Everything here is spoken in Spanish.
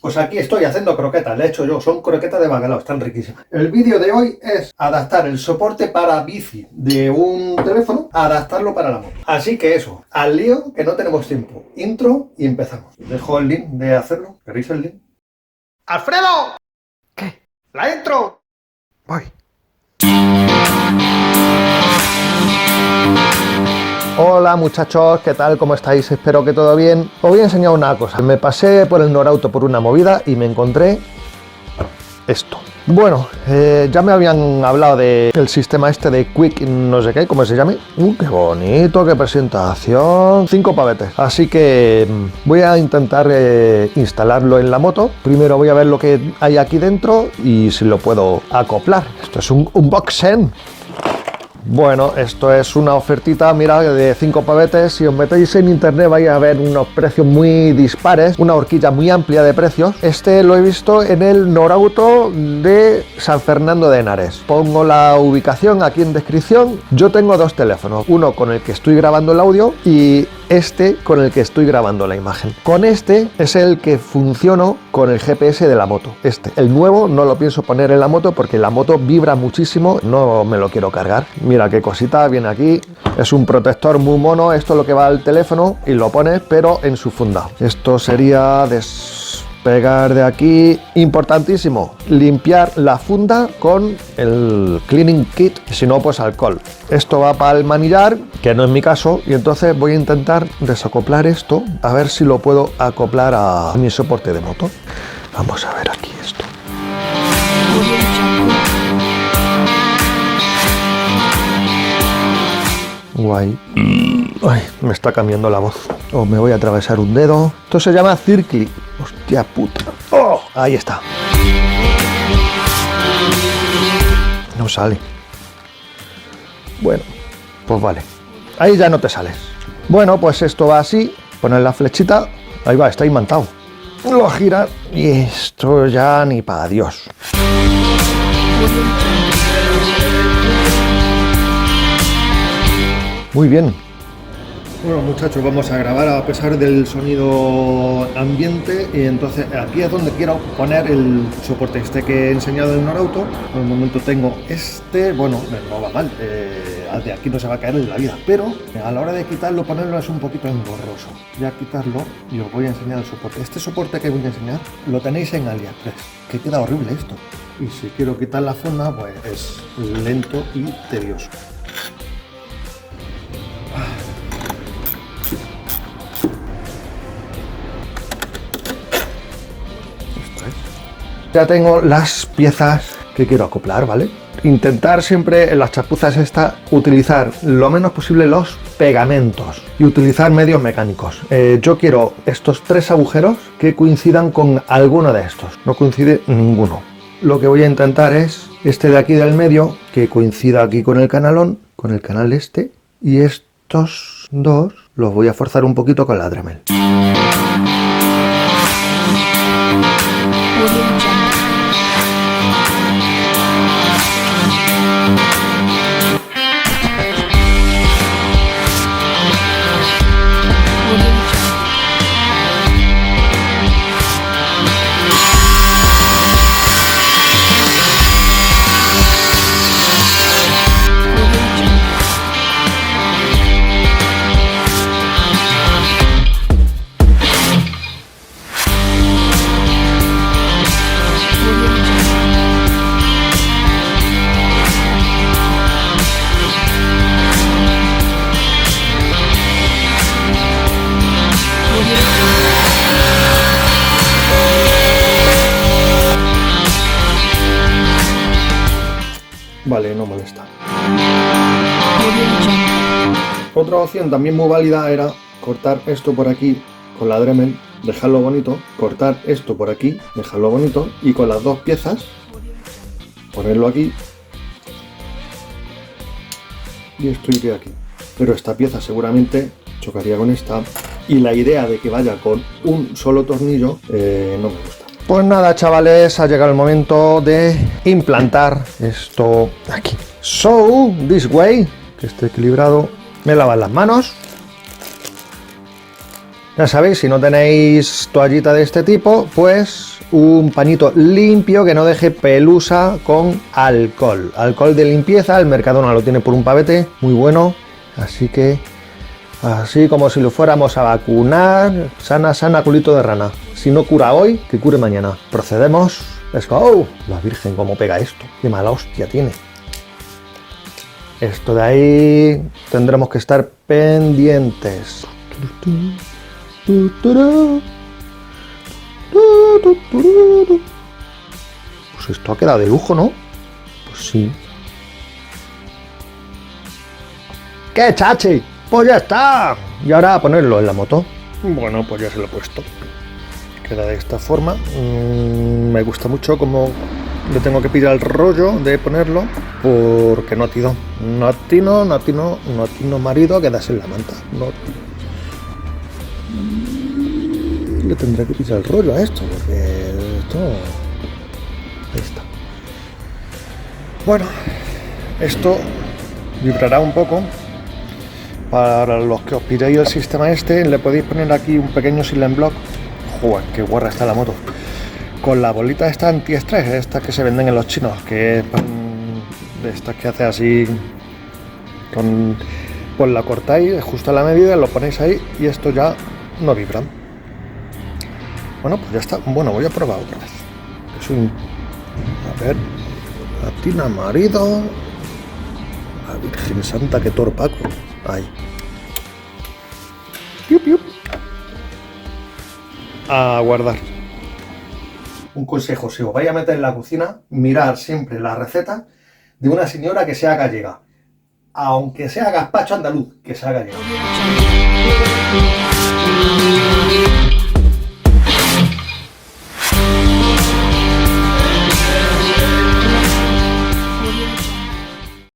Pues aquí estoy haciendo croquetas, le he hecho yo, son croquetas de bacalao, están riquísimas. El vídeo de hoy es adaptar el soporte para bici de un teléfono, adaptarlo para la moto. Así que eso, al lío, que no tenemos tiempo. Intro y empezamos. Dejo el link de hacerlo, ¿queréis el link? ¡Alfredo! ¿Qué? ¡La intro! Voy. Hola muchachos, ¿qué tal? ¿Cómo estáis? Espero que todo bien. Os voy a enseñar una cosa. Me pasé por el Norauto por una movida y me encontré esto. Bueno, ya me habían hablado del sistema este de Quick, no sé qué, ¿cómo se llame? ¡Qué bonito! ¡Qué presentación! 5 pavetes. Así que voy a intentar instalarlo en la moto. Primero voy a ver lo que hay aquí dentro y si lo puedo acoplar. Esto es un unboxing. Bueno, esto es una ofertita, mira, de 5 pavetes. Si os metéis en internet vais a ver unos precios muy dispares, una horquilla muy amplia de precios. Este lo he visto en el Norauto de San Fernando de Henares. Pongo la ubicación aquí en descripción. Yo tengo dos teléfonos, uno con el que estoy grabando el audio y este con el que estoy grabando la imagen. Con este es el que funciono con el GPS de la moto. El nuevo no lo pienso poner en la moto porque la moto vibra muchísimo, no me lo quiero cargar. Mira qué cosita viene aquí, es un protector muy mono, esto es lo que va al teléfono y lo pones pero en su funda. Esto sería despegar de aquí, importantísimo, limpiar la funda con el cleaning kit, si no pues alcohol. Esto va para el manillar, que no es mi caso, y entonces voy a intentar desacoplar esto, a ver si lo puedo acoplar a mi soporte de moto. Vamos a ver aquí esto. Guay. Ay, me está cambiando la voz. Oh, me voy a atravesar un dedo. Esto se llama Circli. Hostia puta. Oh, ahí está. No sale. Bueno, pues vale. Ahí ya no te sales. Bueno, pues esto va así. Poner la flechita. Ahí va, está imantado. Lo giras y esto ya ni para Dios. Muy bien. Bueno muchachos, vamos a grabar a pesar del sonido ambiente y entonces aquí es donde quiero poner el soporte este que he enseñado en Norauto. Por el momento tengo este, bueno, no va mal, de aquí no se va a caer en la vida, pero a la hora de quitarlo, ponerlo es un poquito engorroso. Ya quitarlo y os voy a enseñar el soporte. Este soporte que voy a enseñar lo tenéis en AliExpress, que queda horrible esto. Y si quiero quitar la funda, pues es lento y tedioso. Ya tengo las piezas que quiero acoplar, ¿vale? Intentar siempre en las chapuzas estas utilizar lo menos posible los pegamentos y utilizar medios mecánicos. Yo quiero estos 3 agujeros que coincidan con alguno de estos, no coincide ninguno. Lo que voy a intentar es este de aquí del medio que coincida aquí con el canalón, con el canal este, y estos dos los voy a forzar un poquito con la Dremel. Vale, no molesta. Otra opción también muy válida era cortar esto por aquí con la Dremel, dejarlo bonito, cortar esto por aquí, dejarlo bonito y con las dos piezas ponerlo aquí y esto iría aquí. Pero esta pieza seguramente chocaría con esta y la idea de que vaya con un solo tornillo no me gusta. Pues nada chavales, ha llegado el momento de implantar esto aquí. So, this way, que esté equilibrado. Me lavan las manos. Ya sabéis, si no tenéis toallita de este tipo, pues un pañito limpio que no deje pelusa con alcohol. Alcohol de limpieza, el Mercadona lo tiene por un pavete, muy bueno. Así que, así como si lo fuéramos a vacunar, sana, sana, culito de rana. Si no cura hoy, que cure mañana. Procedemos. Let's go. La Virgen, cómo pega esto. Qué mala hostia tiene. Esto de ahí tendremos que estar pendientes. Pues esto ha quedado de lujo, ¿no? Pues sí. ¡Qué chachi! ¡Pues ya está! Y ahora a ponerlo en la moto. Bueno, pues ya se lo he puesto. Queda de esta forma. Me gusta mucho cómo le tengo que pillar el rollo de ponerlo, porque no atino. No atino marido a quedarse en la manta. No. Le tendré que pillar el rollo a esto, porque esto... Ahí está. Bueno, esto vibrará un poco. Para los que os pidáis el sistema este, le podéis poner aquí un pequeño silent block. Joder, qué guarra está la moto. Con la bolita esta antiestrés, estas que se venden en los chinos, que es de estas que hace así con... Pues la cortáis justo a la medida, lo ponéis ahí y esto ya no vibra. Bueno, pues ya está. Bueno, voy a probar otra vez. Es un... A ver... Atina marido... La Virgen Santa, qué torpaco. Ahí. Yup, yup. A guardar. Un consejo, si os vais a meter en la cocina, mirar siempre la receta de una señora que sea gallega. Aunque sea gazpacho andaluz, que sea gallega.